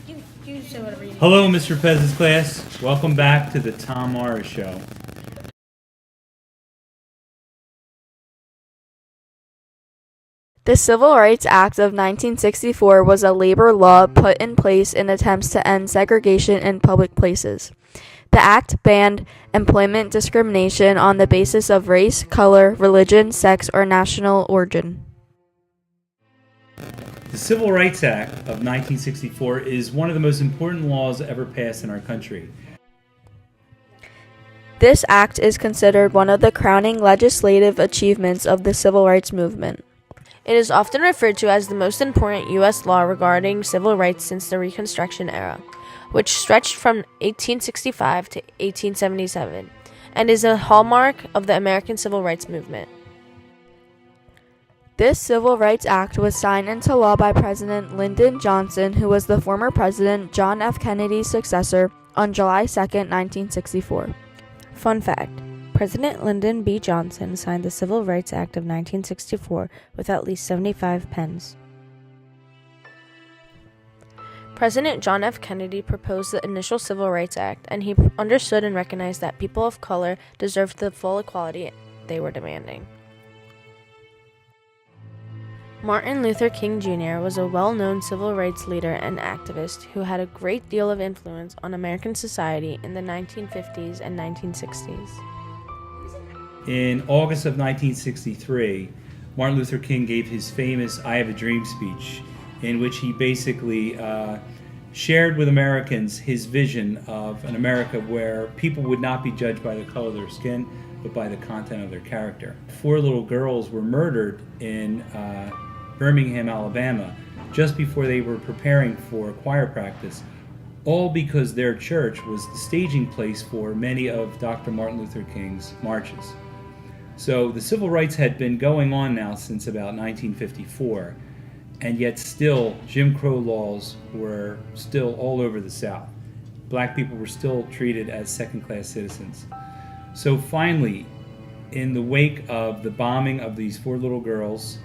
You say whatever you need. Hello, Mr. Pez's class. Welcome back to the Tom Morris Show. The Civil Rights Act of 1964 was a labor law put in place in attempts to end segregation in public places. The act banned employment discrimination on the basis of race, color, religion, sex, or national origin. The Civil Rights Act of 1964 is one of the most important laws ever passed in our country. This act is considered one of the crowning legislative achievements of the civil rights movement. It is often referred to as the most important U.S. law regarding civil rights since the Reconstruction era, which stretched from 1865 to 1877, and is a hallmark of the American civil rights movement. This Civil Rights Act was signed into law by President Lyndon Johnson, who was the former President John F. Kennedy's successor, on July 2, 1964. Fun fact: President Lyndon B. Johnson signed the Civil Rights Act of 1964 with at least 75 pens. President John F. Kennedy proposed the initial Civil Rights Act, and he understood and recognized that people of color deserved the full equality they were demanding. Martin Luther King Jr. was a well-known civil rights leader and activist who had a great deal of influence on American society in the 1950s and 1960s. In August of 1963, Martin Luther King gave his famous I Have a Dream speech, in which he basically shared with Americans his vision of an America where people would not be judged by the color of their skin, but by the content of their character. 4 little girls were murdered in Birmingham, Alabama, just before they were preparing for choir practice, all because their church was the staging place for many of Dr. Martin Luther King's marches. So the civil rights had been going on now since about 1954, and yet still Jim Crow laws were still all over the South. Black people were still treated as second-class citizens. So finally, in the wake of the bombing of these 4 little girls,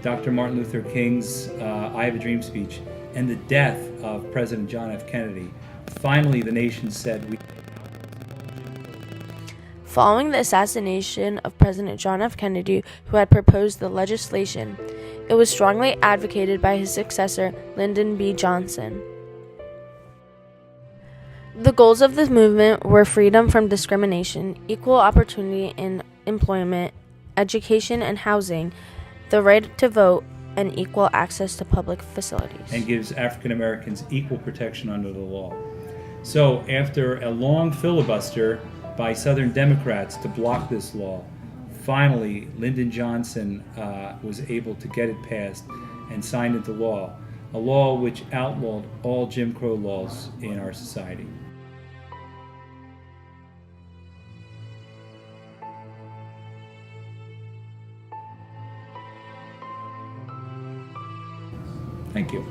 Dr. Martin Luther King's I Have a Dream speech, and the death of President John F. Kennedy, finally the nation said we... Following the assassination of President John F. Kennedy, who had proposed the legislation, it was strongly advocated by his successor, Lyndon B. Johnson. The goals of this movement were freedom from discrimination, equal opportunity in employment, education and housing, the right to vote, and equal access to public facilities. And gives African Americans equal protection under the law. So after a long filibuster by Southern Democrats to block this law, finally Lyndon Johnson was able to get it passed and signed into law, a law which outlawed all Jim Crow laws in our society. Thank you.